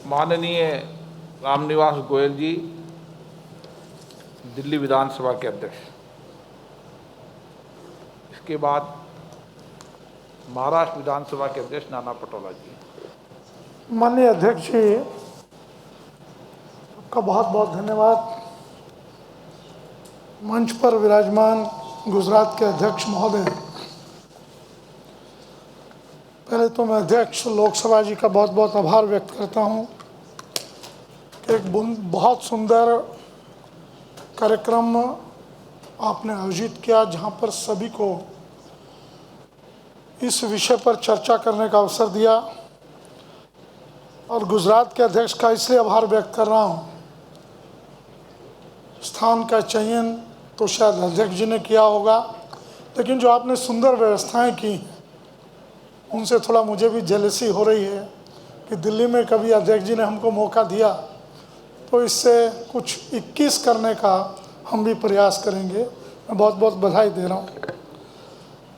माननीय रामनिवास गोयल जी, दिल्ली विधानसभा के अध्यक्ष। इसके बाद महाराष्ट्र विधानसभा के अध्यक्ष नाना पटोला जी। माननीय अध्यक्ष जी, आपका बहुत बहुत धन्यवाद। मंच पर विराजमान गुजरात के अध्यक्ष महोदय, पहले तो मैं अध्यक्ष लोकसभा जी का बहुत बहुत आभार व्यक्त करता हूं कि एक बहुत सुंदर कार्यक्रम आपने आयोजित किया, जहां पर सभी को इस विषय पर चर्चा करने का अवसर दिया। और गुजरात के अध्यक्ष का इसलिए आभार व्यक्त कर रहा हूं, स्थान का चयन तो शायद अध्यक्ष जी ने किया होगा, लेकिन जो आपने सुंदर व्यवस्थाएं की उनसे थोड़ा मुझे भी जेलसी हो रही है कि दिल्ली में कभी अध्यक्ष जी ने हमको मौका दिया तो इससे कुछ 21 करने का हम भी प्रयास करेंगे। मैं बहुत बहुत बधाई दे रहा हूँ।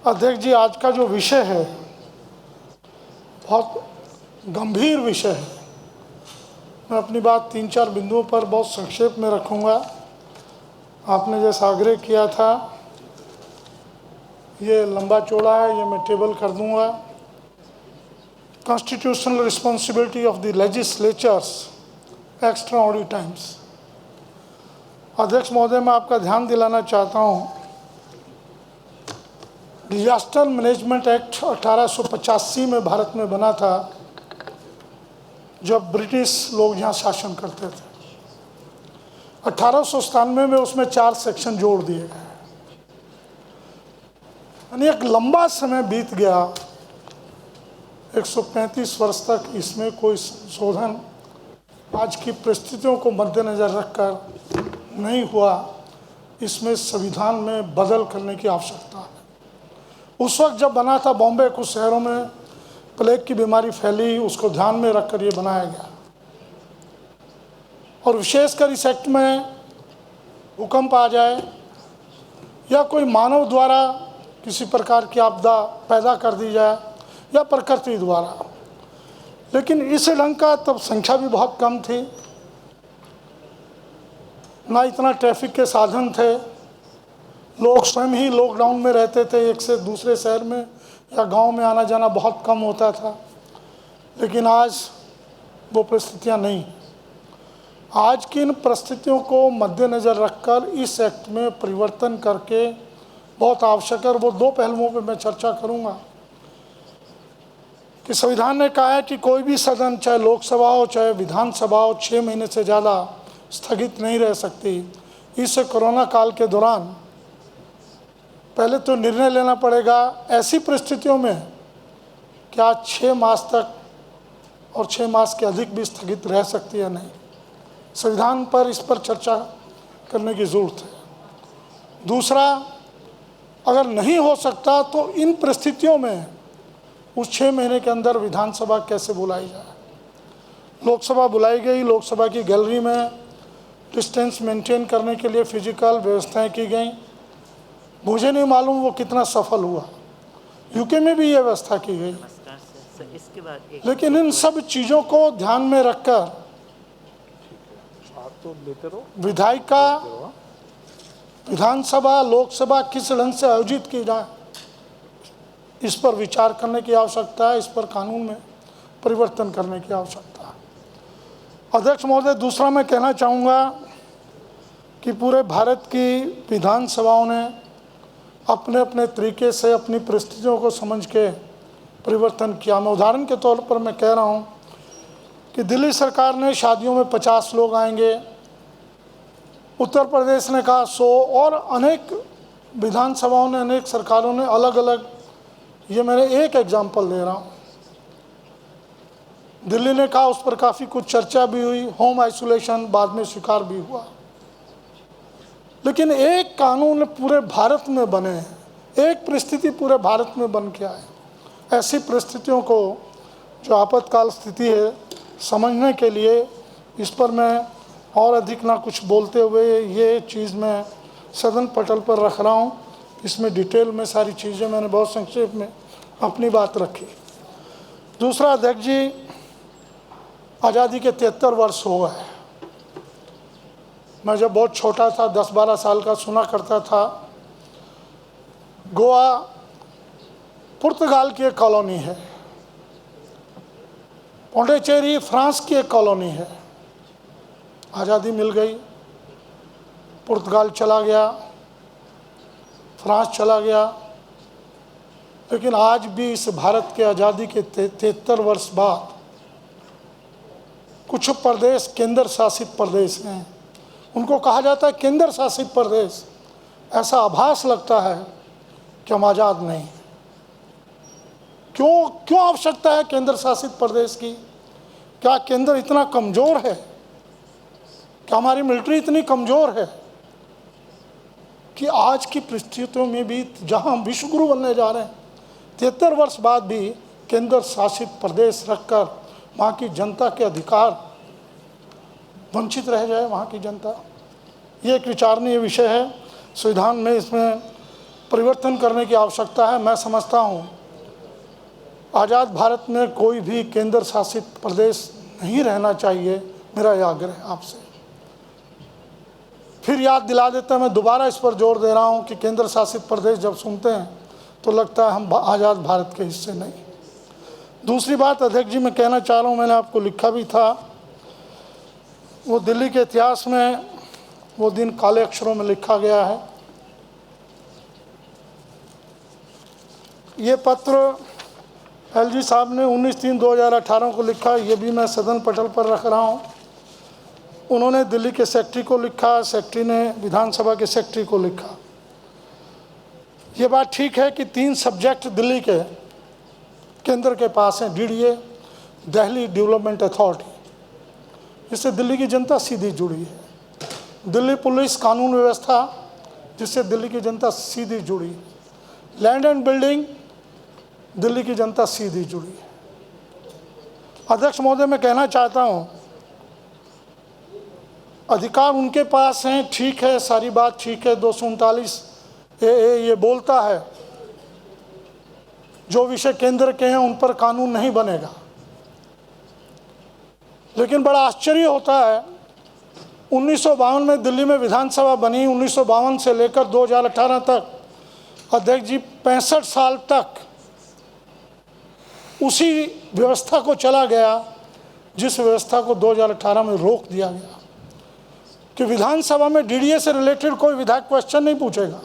अध्यक्ष जी, आज का जो विषय है बहुत गंभीर विषय है। मैं अपनी बात 3-4 बिंदुओं पर बहुत संक्षेप में रखूँगा। आपने जैसा आग्रह किया था, ये लंबा चौड़ा है, ये मैं टेबल कर दूँगा। Constitutional responsibility of the legislatures extra ordinary times. अध्यक्ष महोदय, मैं आपका ध्यान दिलाना चाहता हूँ, डिजास्टर मैनेजमेंट एक्ट 1885 में भारत में बना था, जब ब्रिटिश लोग यहाँ शासन करते थे। 1897 में उसमें 4 सेक्शन जोड़ दिए गए। यानी एक लंबा समय बीत गया, 135 वर्ष तक इसमें कोई संशोधन आज की परिस्थितियों को मद्देनजर रखकर नहीं हुआ। इसमें संविधान में बदल करने की आवश्यकता है। उस वक्त जब बना था, बॉम्बे कुछ शहरों में प्लेग की बीमारी फैली, उसको ध्यान में रखकर ये बनाया गया। और विशेषकर इस एक्ट में भूकंप आ जाए या कोई मानव द्वारा किसी प्रकार की आपदा पैदा कर दी जाए या प्रकृति द्वारा, लेकिन इस ढंग का तब संख्या भी बहुत कम थी, ना इतना ट्रैफिक के साधन थे, लोग स्वयं ही लॉकडाउन में रहते थे, एक से दूसरे शहर में या गांव में आना जाना बहुत कम होता था। लेकिन आज वो परिस्थितियां नहीं। आज की इन परिस्थितियों को मद्देनज़र रखकर इस एक्ट में परिवर्तन करके बहुत आवश्यक है। और वो 2 पहलुओं पर मैं चर्चा करूंगा कि संविधान ने कहा है कि कोई भी सदन, चाहे लोकसभा हो चाहे विधानसभा हो, 6 महीने से ज़्यादा स्थगित नहीं रह सकती। इस कोरोना काल के दौरान पहले तो निर्णय लेना पड़ेगा ऐसी परिस्थितियों में क्या 6 मास तक और 6 मास के अधिक भी स्थगित रह सकती है नहीं। संविधान पर इस पर चर्चा करने की ज़रूरत है। दूसरा, अगर नहीं हो सकता तो इन परिस्थितियों में उस 6 महीने के अंदर विधानसभा कैसे बुलाई जाए। लोकसभा बुलाई गई, लोकसभा की गैलरी में डिस्टेंस मेंटेन करने के लिए फिजिकल व्यवस्थाएं की गई। मुझे नहीं मालूम वो कितना सफल हुआ। यूके में भी ये व्यवस्था की गई। लेकिन इन सब चीज़ों को ध्यान में रखकर विधायिका, विधानसभा, लोकसभा किस ढंग से आयोजित की जाए, इस पर विचार करने की आवश्यकता है। इस पर कानून में परिवर्तन करने की आवश्यकता है। अध्यक्ष महोदय, दूसरा मैं कहना चाहूँगा कि पूरे भारत की विधानसभाओं ने अपने अपने तरीके से अपनी परिस्थितियों को समझ के परिवर्तन किया। मैं उदाहरण के तौर पर मैं कह रहा हूँ कि दिल्ली सरकार ने शादियों में 50 लोग आएंगे, उत्तर प्रदेश ने कहा 100, और अनेक विधानसभाओं ने, अनेक सरकारों ने अलग अलग, ये मैंने एक एग्जाम्पल दे रहा हूँ। दिल्ली ने कहा, उस पर काफ़ी कुछ चर्चा भी हुई, होम आइसोलेशन बाद में स्वीकार भी हुआ। लेकिन एक कानून पूरे भारत में बने, एक परिस्थिति पूरे भारत में बन के आए। ऐसी परिस्थितियों को, जो आपातकाल स्थिति है, समझने के लिए इस पर मैं और अधिक ना कुछ बोलते हुए ये चीज़ मैं सदन पटल पर रख रहा हूँ। इसमें डिटेल में सारी चीज़ें मैंने बहुत संक्षेप में अपनी बात रखी। दूसरा, अध्यक्ष जी, आज़ादी के 73 वर्ष हो गए। मैं जब बहुत छोटा था, 10-12 साल का, सुना करता था गोवा पुर्तगाल की एक कॉलोनी है, पौंडीचेरी फ्रांस की एक कॉलोनी है। आज़ादी मिल गई, पुर्तगाल चला गया, फ्रांस चला गया, लेकिन आज भी इस भारत के आज़ादी के 73 वर्ष बाद कुछ प्रदेश केंद्र शासित प्रदेश हैं, उनको कहा जाता है केंद्र शासित प्रदेश। ऐसा आभास लगता है कि हम आज़ाद नहीं। क्यों आवश्यकता है केंद्र शासित प्रदेश की? क्या केंद्र इतना कमज़ोर है? क्या हमारी मिलिट्री इतनी कमज़ोर है कि आज की परिस्थितियों में भी, जहां हम विश्वगुरु बनने जा रहे हैं, 73 वर्ष बाद भी केंद्र शासित प्रदेश रखकर वहाँ की जनता के अधिकार वंचित रह जाए? वहाँ की जनता, ये एक विचारणीय विषय है। संविधान में इसमें परिवर्तन करने की आवश्यकता है। मैं समझता हूँ आज़ाद भारत में कोई भी केंद्र शासित प्रदेश नहीं रहना चाहिए। मेरा यह आग्रह है आपसे। फिर याद दिला देता मैं दोबारा इस पर जोर दे रहा हूँ कि केंद्र शासित प्रदेश जब सुनते हैं तो लगता है हम आज़ाद भारत के हिस्से नहीं। दूसरी बात अध्यक्ष जी मैं कहना चाह रहा हूँ, मैंने आपको लिखा भी था, वो दिल्ली के इतिहास में वो दिन काले अक्षरों में लिखा गया है। ये पत्र एलजी साहब ने 19/3/2018 को लिखा, ये भी मैं सदन पटल पर रख रहा हूँ। उन्होंने दिल्ली के सेक्रेटरी को लिखा, सेक्रेटरी ने विधानसभा के सेक्रेटरी को लिखा। ये बात ठीक है कि 3 सब्जेक्ट दिल्ली के केंद्र के पास हैं, डीडीए, दिल्ली डेवलपमेंट अथॉरिटी, जिससे दिल्ली की जनता सीधी जुड़ी है, दिल्ली पुलिस कानून व्यवस्था, जिससे दिल्ली की जनता सीधी जुड़ी है, लैंड एंड बिल्डिंग, दिल्ली की जनता सीधी जुड़ी है। अध्यक्ष महोदय मैं कहना चाहता हूँ अधिकार उनके पास हैं, ठीक है, सारी बात ठीक है। 239 ये बोलता है जो विषय केंद्र के हैं उन पर कानून नहीं बनेगा। लेकिन बड़ा आश्चर्य होता है, 1952 में दिल्ली में विधानसभा बनी, 1952 से लेकर 2018 तक अध्यक्ष जी 65 साल तक उसी व्यवस्था को चला गया जिस व्यवस्था को 2018 में रोक दिया गया कि विधानसभा में डीडीए से रिलेटेड कोई विधायक क्वेश्चन नहीं पूछेगा,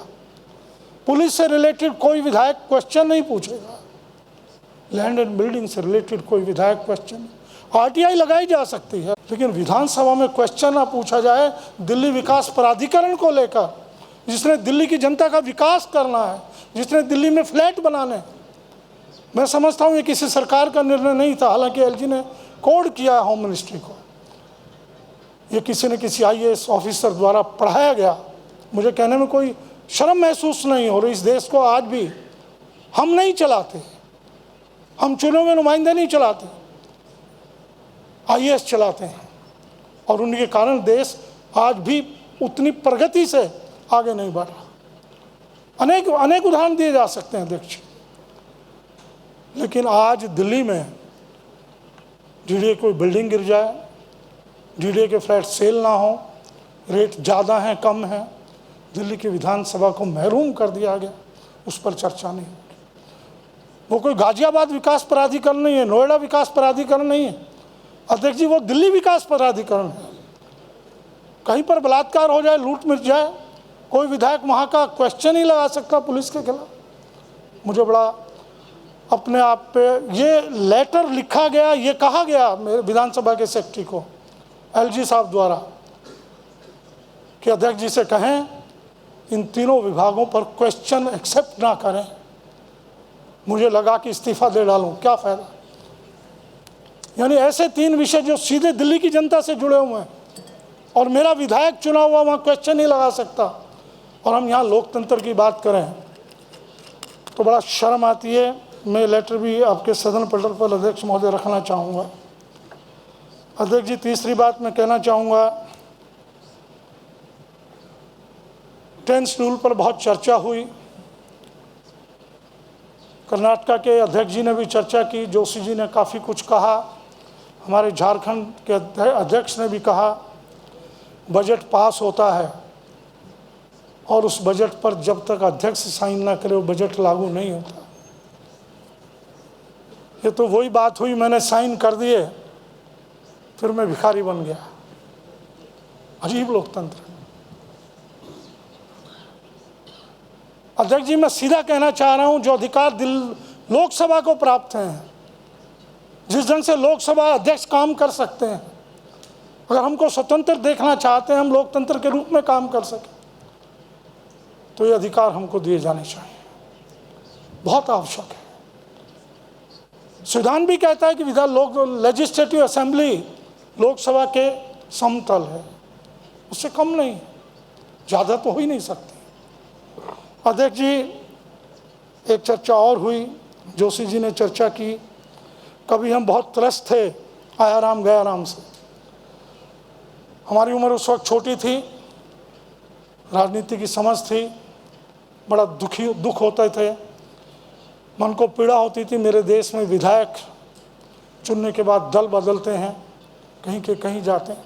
पुलिस से रिलेटेड कोई विधायक क्वेश्चन नहीं पूछेगा, लैंड एंड बिल्डिंग से रिलेटेड कोई विधायक क्वेश्चन, आरटीआई लगाई जा सकती है, लेकिन विधानसभा में क्वेश्चन ना पूछा जाए दिल्ली विकास प्राधिकरण को लेकर, जिसने दिल्ली की जनता का विकास करना है, जिसने दिल्ली में फ्लैट बनाने। मैं समझता हूँ ये किसी सरकार का निर्णय नहीं था, हालांकि एलजी ने कोड किया होम मिनिस्ट्री को, ये किसी न किसी आईएएस ऑफिसर द्वारा पढ़ाया गया। मुझे कहने में कोई शर्म महसूस नहीं हो रही। इस देश को आज भी हम नहीं चलाते, हम चुने हुए नुमाइंदे नहीं चलाते, आईएएस चलाते हैं, और उनके कारण देश आज भी उतनी प्रगति से आगे नहीं बढ़ रहा। अनेक उदाहरण दिए जा सकते हैं अध्यक्ष, लेकिन आज दिल्ली में डीडीए कोई बिल्डिंग गिर जाए, डीडीए के फ्लैट सेल ना हो, रेट ज़्यादा हैं कम हैं, दिल्ली की विधानसभा को महरूम कर दिया गया, उस पर चर्चा नहीं होगी। वो कोई गाजियाबाद विकास प्राधिकरण नहीं है, नोएडा विकास प्राधिकरण नहीं है अध्यक्ष जी, वो दिल्ली विकास प्राधिकरण है। कहीं पर बलात्कार हो जाए, लूट मिट जाए, कोई विधायक वहाँ का क्वेश्चन ही लगा सकता पुलिस के खिलाफ। मुझे बड़ा अपने आप पे ये लेटर लिखा गया, ये कहा गया मेरे विधानसभा के सेक्रेटरी को एलजी साहब द्वारा कि अध्यक्ष जी से कहें इन तीनों विभागों पर क्वेश्चन एक्सेप्ट ना करें। मुझे लगा कि इस्तीफा दे डालूं, क्या फ़ायदा। यानी ऐसे 3 विषय जो सीधे दिल्ली की जनता से जुड़े हुए हैं और मेरा विधायक चुना हुआ वहाँ क्वेश्चन नहीं लगा सकता, और हम यहाँ लोकतंत्र की बात करें तो बड़ा शर्म आती है। मैं लेटर भी आपके सदन पटल पर अध्यक्ष महोदय रखना चाहूँगा। अध्यक्ष जी तीसरी बात मैं कहना चाहूँगा, 10 शेड्यूल पर बहुत चर्चा हुई, कर्नाटका के अध्यक्ष जी ने भी चर्चा की, जोशी जी ने काफ़ी कुछ कहा, हमारे झारखंड के अध्यक्ष ने भी कहा, बजट पास होता है और उस बजट पर जब तक अध्यक्ष साइन ना करे वो बजट लागू नहीं होता। ये तो वही बात हुई, मैंने साइन कर दिए फिर मैं भिखारी बन गया। अजीब लोकतंत्र। अध्यक्ष जी, मैं सीधा कहना चाह रहा हूं, जो अधिकार लोकसभा को प्राप्त हैं, जिस ढंग से लोकसभा अध्यक्ष काम कर सकते हैं, अगर हमको स्वतंत्र देखना चाहते हैं, हम लोकतंत्र के रूप में काम कर सकें, तो ये अधिकार हमको दिए जाने चाहिए, बहुत आवश्यक है। संविधान भी कहता है कि लेजिस्लेटिव असेंबली लोकसभा के समतल है, उससे कम नहीं, ज़्यादा तो हो ही नहीं सकती। अध्यक्ष जी, एक चर्चा और हुई, जोशी जी ने चर्चा की, कभी हम बहुत त्रस्त थे आया राम गया राम से। हमारी उम्र उस वक्त छोटी थी, राजनीति की समझ थी, बड़ा दुख होते थे, मन को पीड़ा होती थी। मेरे देश में विधायक चुनने के बाद दल बदलते हैं, कहीं के कहीं जाते हैं,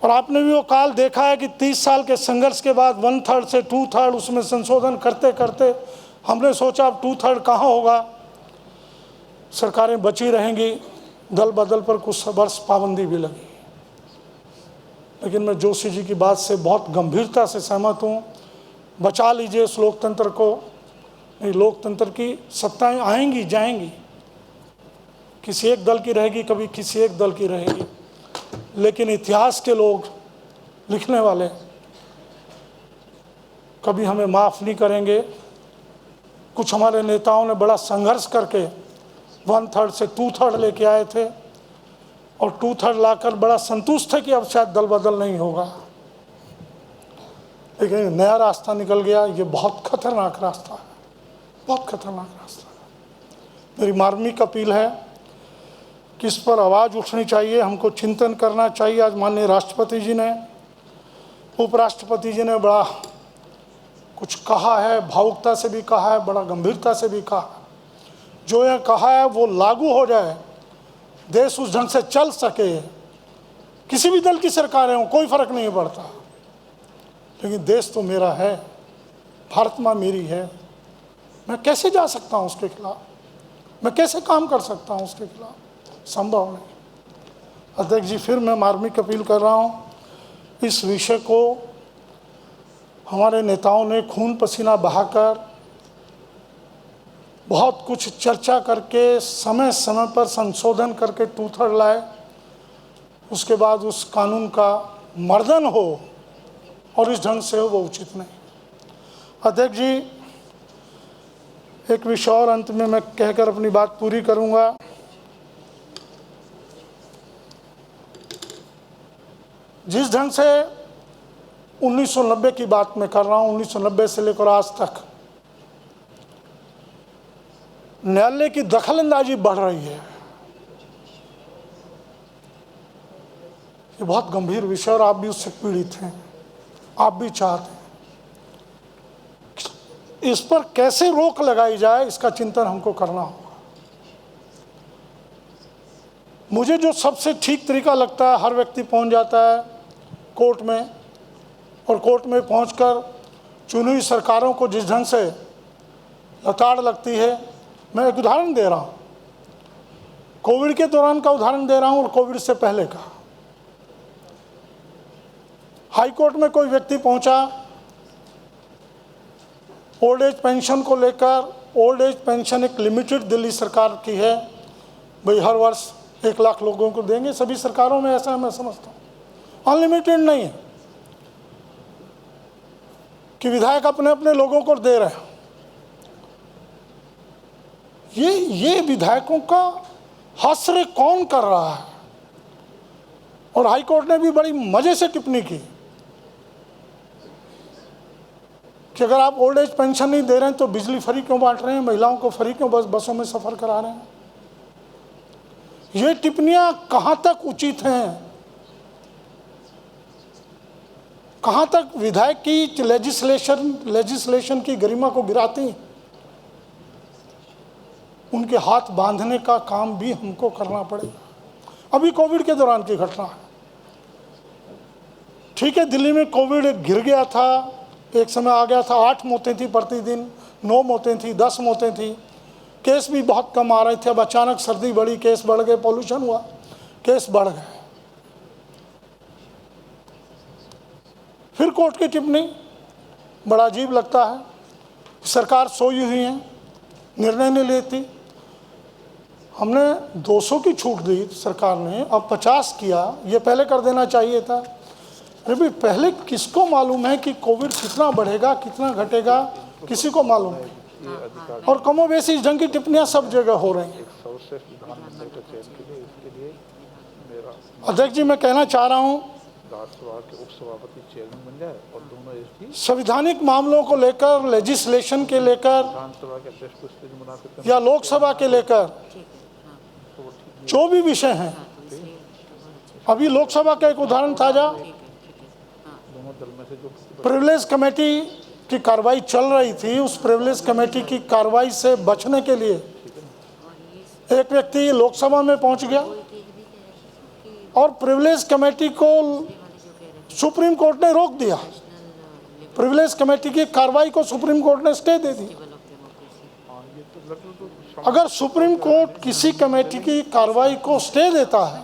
और आपने भी वो काल देखा है कि 30 साल के संघर्ष के बाद 1/3 से 2/3 उसमें संशोधन करते करते हमने सोचा अब 2/3 कहाँ होगा, सरकारें बची रहेंगी, दल बदल पर कुछ वर्ष पाबंदी भी लगी। लेकिन मैं जोशी जी की बात से बहुत गंभीरता से सहमत हूँ, बचा लीजिए उस लोकतंत्र को। नहीं, लोकतंत्र की सत्ताएं आएंगी जाएंगी, किसी एक दल की रहेगी, कभी किसी एक दल की रहेगी, लेकिन इतिहास के लोग लिखने वाले कभी हमें माफ़ नहीं करेंगे। कुछ हमारे नेताओं ने बड़ा संघर्ष करके 1/3 से 2/3 लेके आए थे, और 2/3 लाकर बड़ा संतुष्ट थे कि अब शायद दल बदल नहीं होगा, लेकिन नया रास्ता निकल गया। ये बहुत खतरनाक रास्ता है, बहुत खतरनाक रास्ता है। मेरी मार्मिक अपील है कि इस पर आवाज़ उठनी चाहिए, हमको चिंतन करना चाहिए। आज माननीय राष्ट्रपति जी ने, उपराष्ट्रपति जी ने बड़ा कुछ कहा है, भावुकता से भी कहा है, बड़ा गंभीरता से भी कहा। जो यह कहा है वो लागू हो जाए, देश उस ढंग से चल सके। किसी भी दल की सरकारें हों, कोई फर्क नहीं पड़ता, लेकिन देश तो मेरा है, भारत माँ मेरी है। मैं कैसे जा सकता हूँ उसके खिलाफ, मैं कैसे काम कर सकता हूँ उसके खिलाफ? संभव नहीं। अध्यक्ष जी, फिर मैं मार्मिक अपील कर रहा हूँ, इस विषय को हमारे नेताओं ने खून पसीना बहाकर बहुत कुछ चर्चा करके समय समय पर संशोधन करके 2/3 लाए, उसके बाद उस कानून का मर्दन हो और इस ढंग से हो, वो उचित नहीं। अध्यक्ष जी, एक विषय और अंत में मैं कहकर अपनी बात पूरी करूंगा। जिस ढंग से 1990 की बात मैं कर रहा हूं, 1990 से लेकर आज तक न्यायालय की दखलंदाजी बढ़ रही है, ये बहुत गंभीर विषय, और आप भी उससे पीड़ित हैं, आप भी चाहते हैं इस पर कैसे रोक लगाई जाए, इसका चिंतन हमको करना होगा। मुझे जो सबसे ठीक तरीका लगता है, हर व्यक्ति पहुंच जाता है कोर्ट में, और कोर्ट में पहुंचकर चुनी हुई सरकारों को जिस ढंग से लताड़ लगती है। मैं एक उदाहरण दे रहा हूं, कोविड के दौरान का उदाहरण दे रहा हूं और कोविड से पहले का। हाई कोर्ट में कोई व्यक्ति पहुंचा ओल्ड एज पेंशन को लेकर। ओल्ड एज पेंशन एक लिमिटेड दिल्ली सरकार की है, भाई हर वर्ष 1 लाख लोगों को देंगे, सभी सरकारों में ऐसा है, मैं समझता हूँ। अनलिमिटेड नहीं है कि विधायक अपने अपने लोगों को दे रहे हैं। ये विधायकों का हश्र कौन कर रहा है? और हाई कोर्ट ने भी बड़ी मजे से टिप्पणी की कि अगर आप ओल्ड एज पेंशन नहीं दे रहे हैं तो बिजली फ्री क्यों बांट रहे हैं, महिलाओं को फ्री क्यों बसों में सफर करा रहे हैं? ये टिप्पणियां कहां तक उचित हैं? कहां तक विधायक की लेजिस्लेशन की गरिमा को गिराती? उनके हाथ बांधने का काम भी हमको करना पड़ेगा। अभी कोविड के दौरान की घटना है। ठीक है, दिल्ली में कोविड गिर गया था, एक समय आ गया था 8 मौतें थी प्रतिदिन, 9 मौतें थी, 10 मौतें थी, केस भी बहुत कम आ रहे थे। अब अचानक सर्दी बढ़ी, केस बढ़ गए, पॉल्यूशन हुआ, केस बढ़ गए। फिर कोर्ट की टिप्पणी, बड़ा अजीब लगता है। सरकार सोई हुई है, निर्णय नहीं लेती। हमने 200 की छूट दी सरकार ने, अब 50 किया, ये पहले कर देना चाहिए था। अरे भाई, पहले किसको मालूम है कि कोविड कितना बढ़ेगा, कितना घटेगा, किसी को मालूम नहीं। और कमोबेशी इस ढंग की टिप्पणियां सब जगह हो रही हैं। सर्वश्रेष्ठ विधानमंडल के चयन के लिए, इसके लिए मेरा अध्यक्ष जी, मैं कहना चाह रहा हूँ, राज्यसभा के उपसभापति चेयरमैन बन जाए और दोनों एसपी संवैधानिक मामलों को लेकर, लेजिस्लेशन के लेकर विधानसभा के अध्यक्ष को इसलिए मुनासिब करना या लोकसभा के लेकर जो भी विषय हैं, अभी लोकसभा का एक उदाहरण ताजा, दोनों दल में से जो प्रिविलेज कमेटी की कार्रवाई चल रही थी, उस प्रिविलेज कमेटी की कार्रवाई से बचने के लिए एक व्यक्ति लोकसभा में पहुंच गया और प्रिविलेज कमेटी को सुप्रीम कोर्ट ने रोक दिया। प्रिविलेज कमेटी की कार्रवाई को सुप्रीम कोर्ट ने स्टे दे दी। अगर सुप्रीम कोर्ट किसी कमेटी की कार्रवाई को स्टे देता है,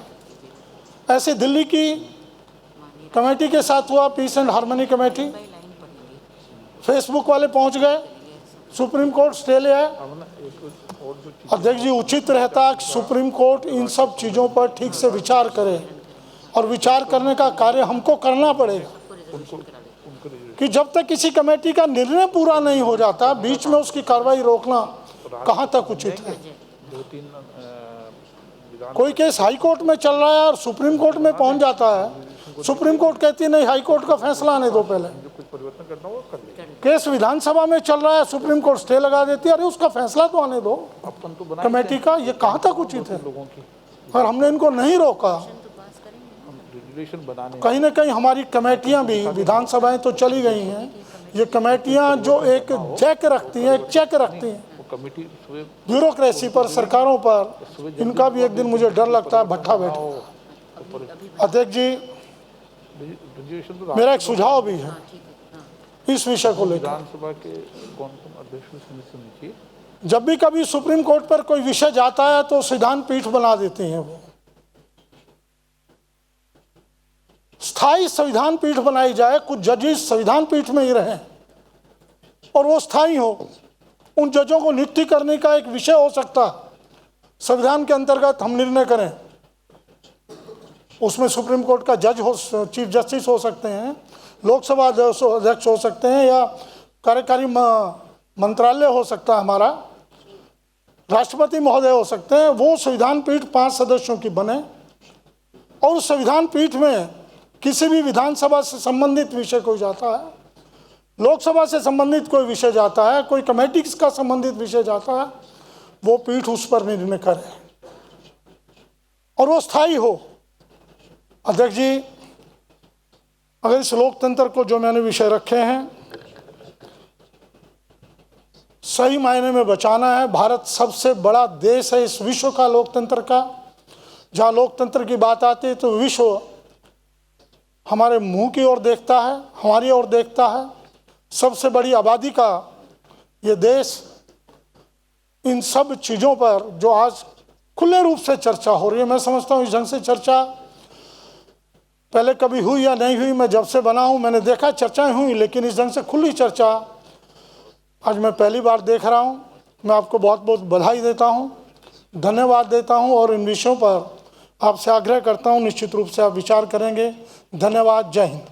ऐसे दिल्ली की कमेटी के साथ हुआ, peace and harmony committee, Facebook वाले पहुंच गए, सुप्रीम कोर्ट स्टे ले आए। अध्यक्ष जी, उचित रहता कि सुप्रीम कोर्ट इन सब चीज़ों पर ठीक से विचार करे, और विचार करने का कार्य हमको करना पड़ेगा कि जब तक किसी कमेटी का निर्णय पूरा नहीं हो जाता, बीच में उसकी कार्रवाई रोकना कहाँ तक उचित है। 2-3 कोई केस हाई कोर्ट में चल रहा है और सुप्रीम कोर्ट में पहुंच जाता है, सुप्रीम कोर्ट कहती है नहीं, हाई कोर्ट का फैसला आने दो पहले। कुछ परिवर्तन करना हो कर ले। केस विधानसभा में चल रहा है, सुप्रीम कोर्ट स्टे लगा देती है, अरे उसका फैसला तो आने दो अपन तो बना कमेटी का। ये कहाँ तक उचित है? लोगों की और हमने इनको नहीं रोका। रेगुलेशन बनाने कहीं ना कहीं हमारी कमेटियां भी, विधानसभाएं तो चली गई हैं, ये कमेटियां जो एक चेक रखती हैं, एक चेक रखती हैं कमेटी ब्यूरोक्रेसी पर, सरकारों पर, इनका भी एक दिन मुझे डर लगता है भट्ठा बैठे। अध्यक्ष जी, रेगुलेशन तो मेरा एक सुझाव भी है इस विषय को लेकर। विधानसभा के कौन-कौन अध्यक्ष को सुनिश्चित कीजिए। जब भी कभी सुप्रीम कोर्ट पर कोई विषय जाता है तो संविधान पीठ बना देते हैं, वो स्थायी संविधान पीठ बनाई जाए, कुछ जजेस संविधान पीठ में ही रहें और वो स्थायी हो। उन जजों को नियुक्ति करने का एक विषय हो सकता है, संविधान के अंतर्गत हम निर्णय करें। उसमें सुप्रीम कोर्ट का जज हो, चीफ जस्टिस हो सकते हैं, लोकसभा अध्यक्ष हो सकते हैं, या कार्यकारी मंत्रालय हो सकता है हमारा, राष्ट्रपति महोदय हो सकते हैं। वो संविधान पीठ 5 सदस्यों की बने और उस संविधान पीठ में किसी भी विधानसभा से संबंधित विषय कोई जाता है, लोकसभा से संबंधित कोई विषय जाता है, कोई कमेटी का संबंधित विषय जाता है, वो पीठ उस पर निर्णय करे और वो स्थायी हो। अध्यक्ष जी, अगर इस लोकतंत्र को जो मैंने विषय रखे हैं सही मायने में बचाना है, भारत सबसे बड़ा देश है इस विश्व का लोकतंत्र का। जहाँ लोकतंत्र की बात आती है तो विश्व हमारे मुंह की ओर देखता है, हमारी ओर देखता है। सबसे बड़ी आबादी का ये देश, इन सब चीज़ों पर जो आज खुले रूप से चर्चा हो रही है, मैं समझता हूँ इस ढंग से चर्चा पहले कभी हुई या नहीं हुई। मैं जब से बना हूँ मैंने देखा चर्चाएं हुई, लेकिन इस ढंग से खुली चर्चा आज मैं पहली बार देख रहा हूँ। मैं आपको बहुत बहुत बधाई देता हूँ, धन्यवाद देता हूँ और इन विषयों पर आपसे आग्रह करता हूँ निश्चित रूप से आप विचार करेंगे। धन्यवाद। जय हिंद।